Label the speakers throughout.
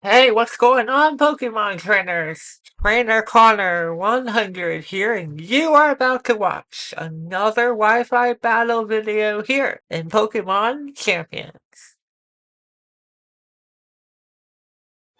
Speaker 1: Hey, what's going on, Pokemon trainers? Trainer Connor 100 here, and you are about to watch another Wi-Fi battle video here in Pokemon Champions.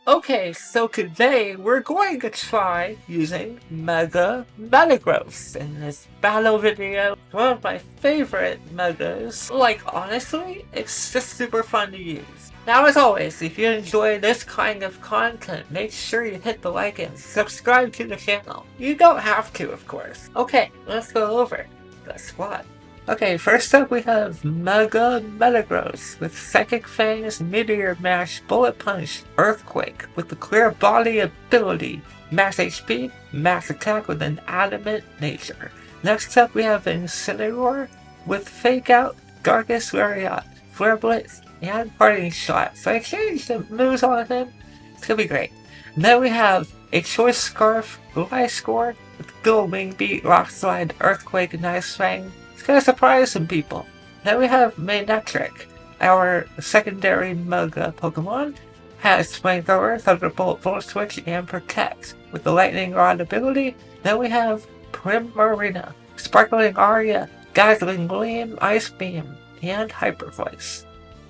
Speaker 1: Okay, so today we're going to try using Metagross in this battle video. One of my favorite Megas. Like, honestly, it's just super fun to use. Now, as always, if you enjoy this kind of content, make sure you hit the like and subscribe to the channel. You don't have to, of course. Okay, let's go over the squad. Okay, first up we have Metagross with Psychic Fangs, Meteor Mash, Bullet Punch, Earthquake with the Clear Body ability, Max HP, Max Attack with an Adamant nature. Next up we have Incineroar with Fake Out, Darkest Lariat, Flare Blitz, and Parting Shot. So I changed the moves on him. It's gonna be great. Then we have a Choice Scarf, Gliscor with Dual Wing Beat, Rock Slide, Earthquake, and Ice Fang. It's gonna surprise some people. Then we have Manectric, our secondary Mega Pokemon. Has Flamethrower, Thunderbolt, Volt Switch, and Protect with the Lightning Rod ability. Then we have Primarina, Sparkling Aria, Dazzling Gleam, Ice Beam, and Hyper Voice.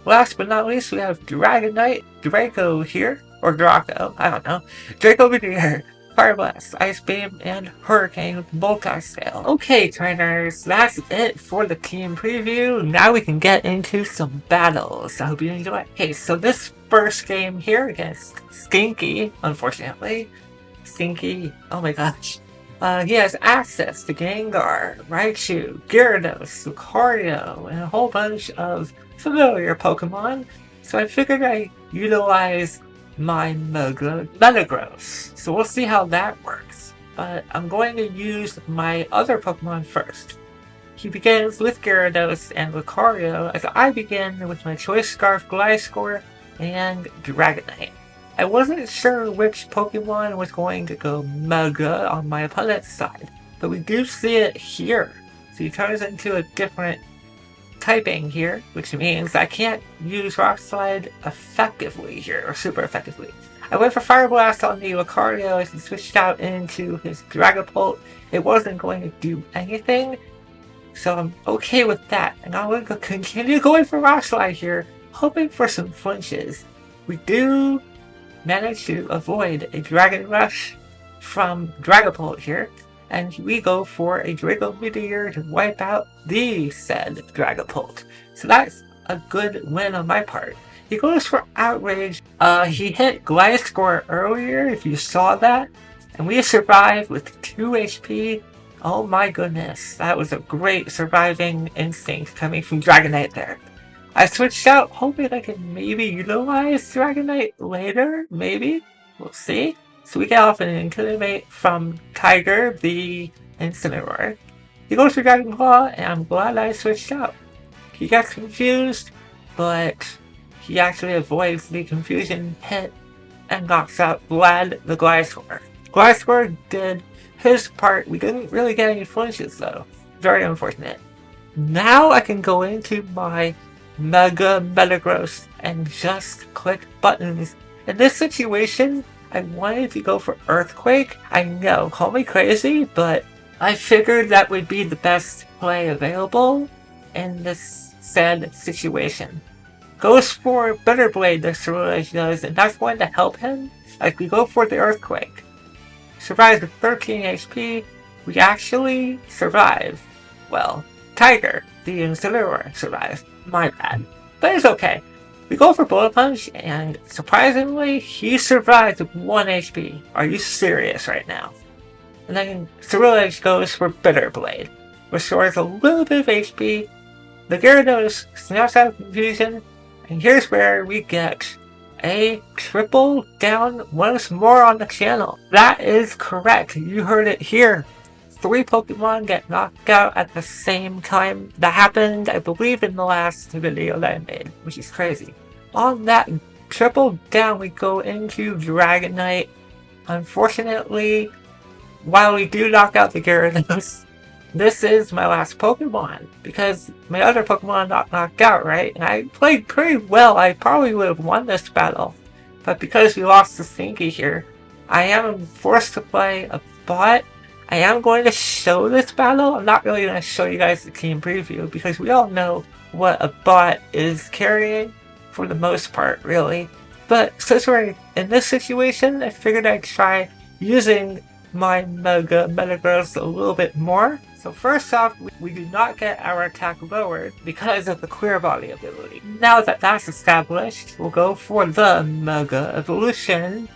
Speaker 1: Last but not least, we have Dragonite, Draco here, or Draco, I don't know. Draco Meteor, Fire Blast, Ice Beam, and Hurricane with Multi-Scale. Okay, trainers, that's it for the team preview. Now we can get into some battles. I hope you enjoy. Okay, so this first game here against Stinky, unfortunately. Stinky, oh my gosh. He has access to Gengar, Raichu, Gyarados, Lucario, and a whole bunch of familiar Pokemon. So I figured I'd utilize my Metagross. So we'll see how that works. But I'm going to use my other Pokemon first. He begins with Gyarados and Lucario as I begin with my Choice Scarf, Gliscor, and Dragonite. I wasn't sure which Pokemon was going to go Mega on my opponent's side, but we do see it here. So he turns into a different typing here, which means I can't use Rock Slide effectively here, or super effectively. I went for Fire Blast on the Lucario as he switched out into his Dragapult. It wasn't going to do anything, so I'm okay with that. And I'm going to continue going for Rock Slide here, hoping for some flinches. We do manage to avoid a Dragon Rush from Dragapult here, and we go for a Draco Meteor to wipe out the said Dragapult. So that's a good win on my part. He goes for Outrage. He hit Gliscor earlier, if you saw that, and we survived with 2 HP. Oh my goodness, that was a great surviving instinct coming from Dragonite there. I switched out hoping I could maybe utilize Dragonite later, maybe? We'll see. So we get off an Intimidate from Tiger, the Incineroar. He goes for Dragon Claw, and I'm glad I switched out. He gets confused, but he actually avoids the confusion hit and knocks out Vlad the Gliscor. Gliscor did his part. We didn't really get any flinches though. Very unfortunate. Now I can go into my Metagross and just click buttons. In this situation, I wanted to go for Earthquake. I know, call me crazy, but I figured that would be the best play available in this said situation. Goes for Bitter Blade, the Cerulean does, and that's going to help him. Like, we go for the Earthquake. Survives with 13 HP. We actually survive. Well, Tiger, the Incineroar, survives. My bad. But it's okay. We go for Bullet Punch, and surprisingly, he survives with 1 HP. Are you serious right now? And then Cerulean goes for Bitter Blade. Restores a little bit of HP. The Gyarados snaps out of confusion, and here's where we get a triple down once more on the channel. That is correct. You heard it here. 3 Pokemon get knocked out at the same time. That happened, I believe, in the last video that I made, which is crazy. On that triple down, we go into Dragonite. Unfortunately, while we do knock out the Gyarados, this is my last Pokemon, because my other Pokemon got knocked out, right? And I played pretty well. I probably would have won this battle. but because we lost the thingy here, I am forced to play a bot. I am going to show this battle. I'm not really going to show you guys the team preview because we all know what a bot is carrying for the most part, really. But since we're in this situation, I figured I'd try using my Metagross a little bit more. So first off, we do not get our attack lowered because of the Clear Body ability. Now that that's established, we'll go for the Mega Evolution.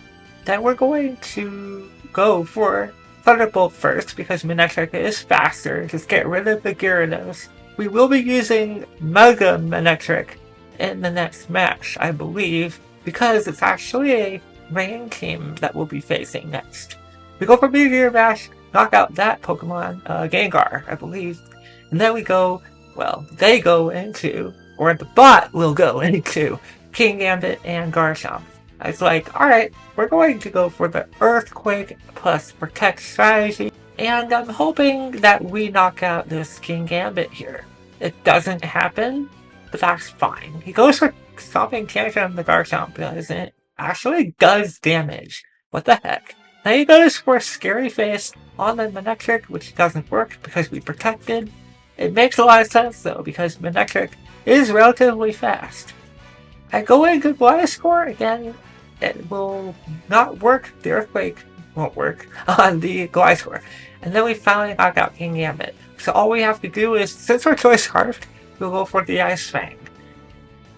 Speaker 1: Then we're going to go for Thunderbolt first because Manectric is faster. Just get rid of the Gyarados. We will be using Mega Manectric in the next match, I believe, because it's actually a Rain team that we'll be facing next. We go for Meteor Mash, knock out that Pokemon, Gengar, I believe, and then we go, well, they go into, or the bot will go into, Kingambit and Garchomp. I was like, alright, we're going to go for the Earthquake plus Protect strategy, and I'm hoping that we knock out this Kingambit here. It doesn't happen, but that's fine. He goes for Stomping Tantrum the Garchomp because it actually does damage. What the heck? Now he goes for Scary Face on the Manectric, which doesn't work because we protected. It makes a lot of sense though, because Manectric is relatively fast. I go into Gliscor again, it will not work. The Earthquake won't work on the Gliscor. And then we finally knock out Kingambit. So all we have to do is, since we're Choice Scarfed, we'll go for the Ice Fang.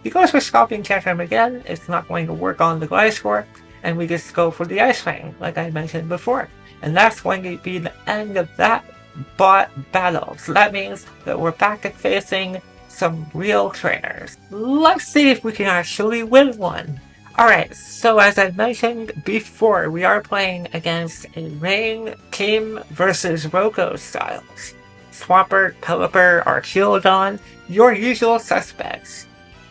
Speaker 1: He goes for Stomping Tantrum again, it's not going to work on the Gliscor, and we just go for the Ice Fang, like I mentioned before. And that's going to be the end of that bot battle. So that means that we're back to facing some real trainers. Let's see if we can actually win one. Alright, so as I mentioned before, we are playing against a Rain team versus Roko styles. Swampert, Pelipper, Archeolodon, your usual suspects.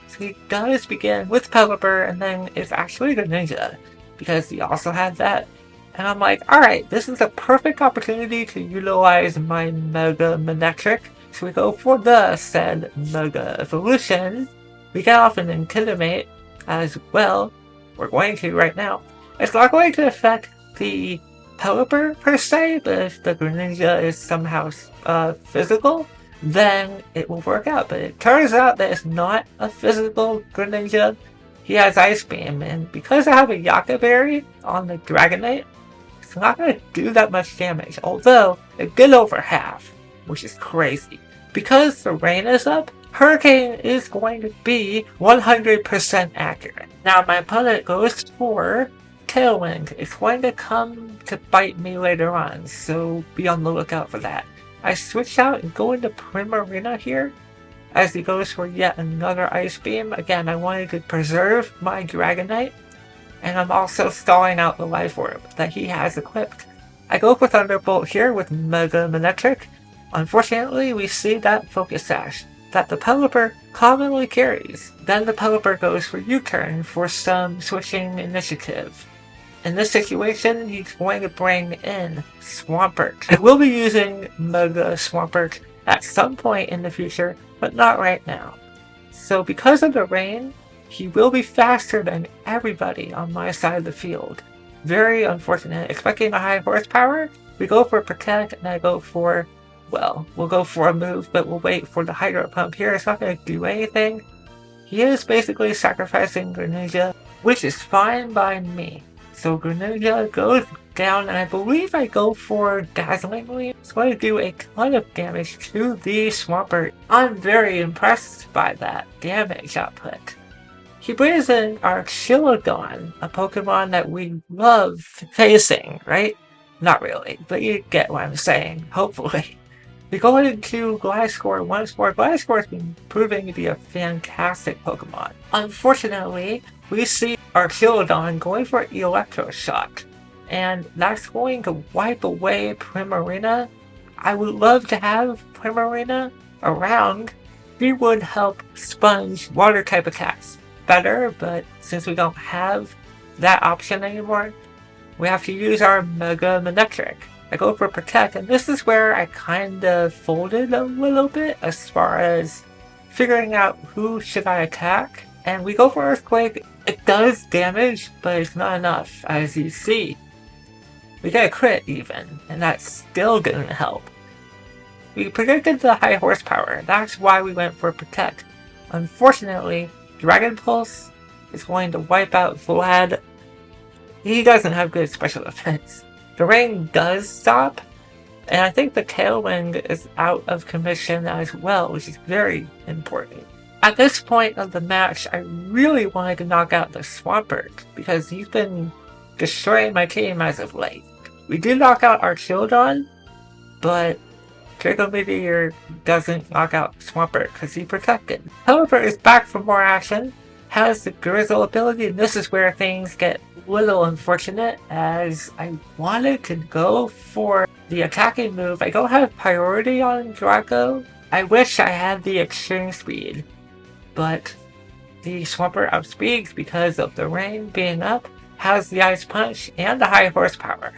Speaker 1: So he does begin with Pelipper, and then it's actually the Ninja, because he also had that. And I'm like, alright, this is a perfect opportunity to utilize my Mega Manectric. So we go for the said Mega Evolution. We get off an Intimidate as well. We're going to right now. It's not going to affect the Pelipper per se, but if the Greninja is somehow physical, then it will work out. But it turns out that it's not a physical Greninja. He has Ice Beam, and because I have a Yaka Berry on the Dragonite, it's not going to do that much damage, although it did over half, which is crazy. Because the rain is up, Hurricane is going to be 100% accurate. Now my opponent goes for Tailwind. It's going to come to bite me later on, so be on the lookout for that. I switch out and go into Primarina here, as he goes for yet another Ice Beam. Again, I wanted to preserve my Dragonite, and I'm also stalling out the Life Orb that he has equipped. I go for Thunderbolt here with Mega Manectric. Unfortunately, we see that Focus Sash that the Pelipper commonly carries. Then the Pelipper goes for U-turn for some switching initiative. In this situation, he's going to bring in Swampert. I will be using Mega Swampert at some point in the future, but not right now. So because of the rain, he will be faster than everybody on my side of the field. Very unfortunate. Expecting a high horsepower, we go for Protect, and I go for, well, we'll go for a move, but we'll wait for the Hydro Pump here. It's not going to do anything. He is basically sacrificing Greninja, which is fine by me. So Greninja goes down, and I believe I go for Dazzling Leaf. It's going to do a ton of damage to the Swampert. I'm very impressed by that damage output. He brings in Archeolodon, a Pokemon that we love facing, right? Not really, but you get what I'm saying, hopefully. We go into Gliscor once more. Gliscor has been proving to be a fantastic Pokemon. Unfortunately, we see Archeolodon going for Electroshock, and that's going to wipe away Primarina. I would love to have Primarina around. He would help sponge water type attacks better, but since we don't have that option anymore, we have to use our Mega Manectric. I go for Protect, and this is where I kind of folded a little bit as far as figuring out who should I attack. And we go for Earthquake. It does damage, but it's not enough, as you see. We get a crit even, and that's still gonna help. We predicted the high horsepower, that's why we went for Protect. Unfortunately, Dragon Pulse is going to wipe out Vlad. He doesn't have good special effects. The rain does stop, and I think the Tailwind is out of commission as well, which is very important. At this point of the match, I really wanted to knock out the Swampert, because he's been destroying my team as of late. We did knock out our Shieldon, but Draco Meteor doesn't knock out Swampert because he protected. However, is back for more action, has the Grizzle ability, and this is where things get a little unfortunate, as I wanted to go for the attacking move. I don't have priority on Draco. I wish I had the extreme speed, but the Swampert outspeeds because of the rain being up, has the Ice Punch, and the high horsepower.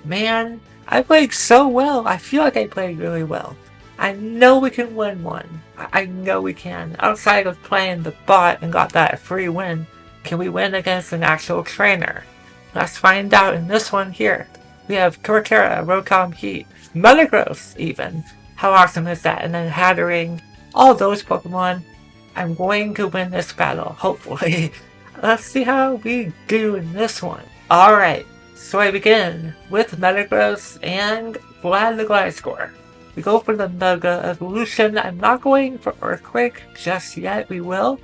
Speaker 1: Man, I played so well. I feel like I played really well. I know we can win one. I know we can. Outside of playing the bot and got that free win, can we win against an actual trainer? Let's find out in this one here. We have Torterra, Rotom Heat, Metagross even. How awesome is that? And then Hattering, all those Pokemon. I'm going to win this battle, hopefully. Let's see how we do in this one. Alright, so I begin with Metagross and Vlad the Gliscor. We go for the Mega Evolution. I'm not going for Earthquake just yet. We will,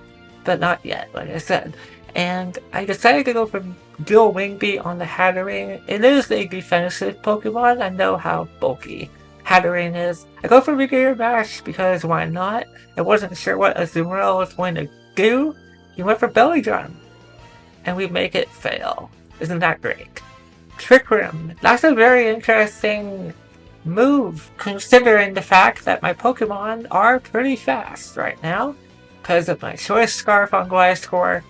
Speaker 1: but not yet, like I said. And I decided to go for Dual Wing Beat on the Hattering. It is a defensive Pokemon. I know how bulky Hattering is. I go for Meteor Mash because why not? I wasn't sure what Azumarill was going to do. He went for Belly Drum, and we make it fail. Isn't that great? Trick Room. That's a very interesting move, considering the fact that my Pokemon are pretty fast right now because of my Choice Scarf on Gliscor,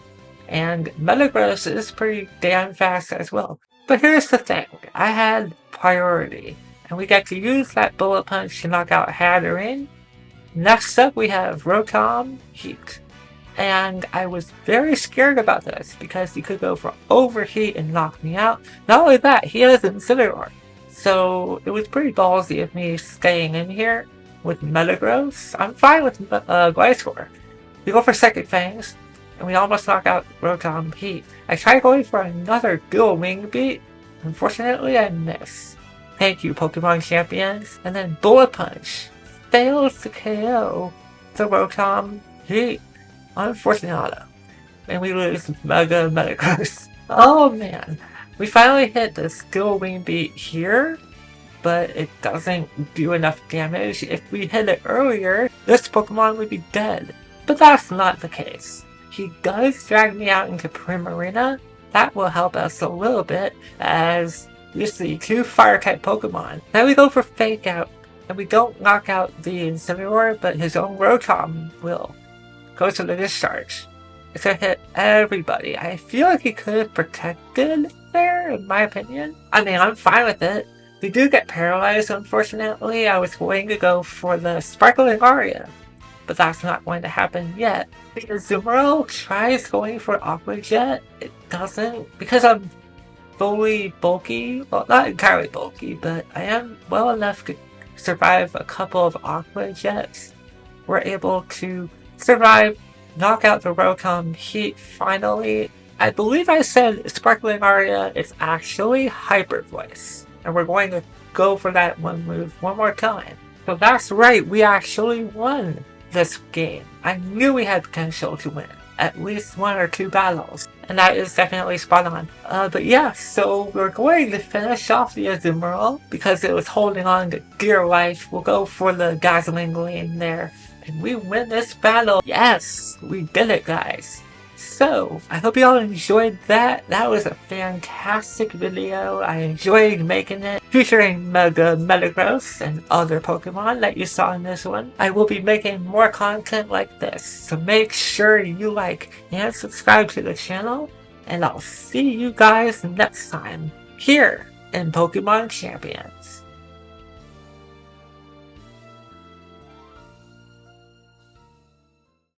Speaker 1: and Metagross is pretty damn fast as well. But here's the thing, I had priority, and we get to use that Bullet Punch to knock out Hattering. Next up we have Rotom Heat. And I was very scared about this because he could go for Overheat and knock me out. Not only that, he has Incineroar. So it was pretty ballsy of me staying in here with Metagross. I'm fine with Gliscor. We go for Second Fangs, and we almost knock out Rotom Heat. I tried going for another Dual Wing Beat. Unfortunately, I miss. Thank you, Pokemon Champions. And then Bullet Punch fails to KO the Rotom Heat. Unfortunately, and we lose Mega Metagross. Oh man, we finally hit the Skill Wing Beat here, but it doesn't do enough damage. If we hit it earlier, this Pokemon would be dead. But that's not the case. He does drag me out into Primarina. That will help us a little bit, as you see 2 Fire-type Pokemon. Now we go for Fake Out, and we don't knock out the Incineroar, but his own Rotom will. Goes to the Discharge. It's gonna hit everybody. I feel like he could have protected there, in my opinion. I mean, I'm fine with it. We do get paralyzed, unfortunately. I was going to go for the Sparkling Aria, but that's not going to happen yet. Because Azumarill tries going for Aqua Jet. It doesn't, because I'm fully bulky. Well, not entirely bulky, but I am well enough to survive a couple of Aqua Jets. We're able to survive, knock out the Rotom Heat finally. I believe I said Sparkling Aria is actually Hyper Voice, and we're going to go for that one move one more time. So that's right, we actually won this game. I knew we had potential to win at least 1 or 2 battles, and that is definitely spot on. But yeah, so we're going to finish off the Azumarill because it was holding on to dear life. We'll go for the Dazzling Gleam there. And we win this battle. Yes, we did it, guys. So, I hope you all enjoyed that. That was a fantastic video. I enjoyed making it, featuring Mega Metagross and other Pokemon that you saw in this one. I will be making more content like this, so make sure you like and subscribe to the channel. And I'll see you guys next time, here in Pokemon Champions.